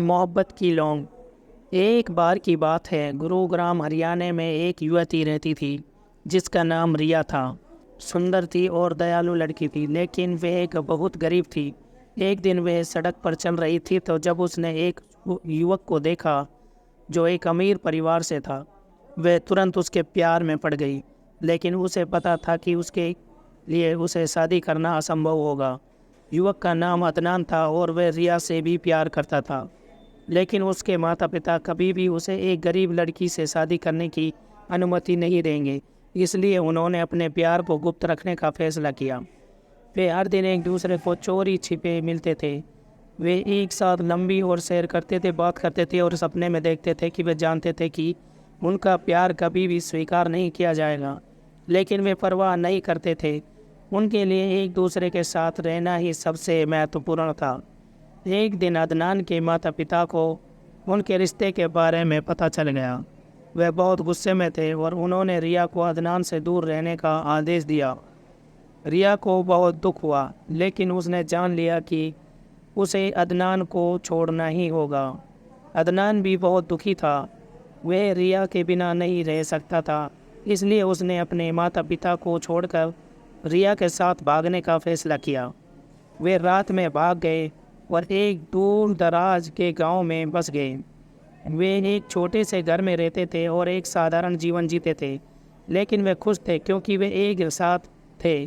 मोहब्बत की लौंग। एक बार की बात है, गुरुग्राम हरियाणा में एक युवती रहती थी जिसका नाम रिया था। सुंदर थी और दयालु लड़की थी, लेकिन वह एक बहुत गरीब थी। एक दिन वह सड़क पर चल रही थी तो जब उसने एक युवक को देखा जो एक अमीर परिवार से था, वह तुरंत उसके प्यार में पड़ गई। लेकिन उसे पता था कि उसके लिए उसे शादी करना असंभव होगा। युवक का नाम अदनान था और वह रिया से भी प्यार करता था, लेकिन उसके माता पिता कभी भी उसे एक गरीब लड़की से शादी करने की अनुमति नहीं देंगे। इसलिए उन्होंने अपने प्यार को गुप्त रखने का फैसला किया। वे हर दिन एक दूसरे को चोरी छिपे मिलते थे। वे एक साथ लंबी और सैर करते थे, बात करते थे और सपने में देखते थे कि वे जानते थे कि उनका प्यार कभी भी स्वीकार नहीं किया जाएगा, लेकिन वे परवाह नहीं करते थे। उनके लिए एक दूसरे के साथ रहना ही सबसे महत्वपूर्ण था। एक दिन अदनान के माता पिता को उनके रिश्ते के बारे में पता चल गया। वह बहुत गुस्से में थे और उन्होंने रिया को अदनान से दूर रहने का आदेश दिया। रिया को बहुत दुख हुआ, लेकिन उसने जान लिया कि उसे अदनान को छोड़ना ही होगा। अदनान भी बहुत दुखी था। वह रिया के बिना नहीं रह सकता था, इसलिए उसने अपने माता पिता को छोड़कर रिया के साथ भागने का फैसला किया। वे रात में भाग गए और एक दूर दराज के गांव में बस गए। वे एक छोटे से घर में रहते थे और एक साधारण जीवन जीते थे, लेकिन वे खुश थे क्योंकि वे एक साथ थे।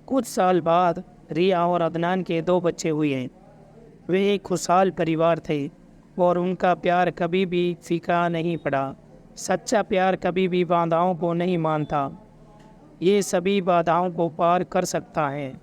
कुछ साल बाद रिया और अदनान के 2 बच्चे हुए। वे एक खुशहाल परिवार थे और उनका प्यार कभी भी फीका नहीं पड़ा। सच्चा प्यार कभी भी बाधाओं को नहीं मानता, ये सभी बाधाओं को पार कर सकता है।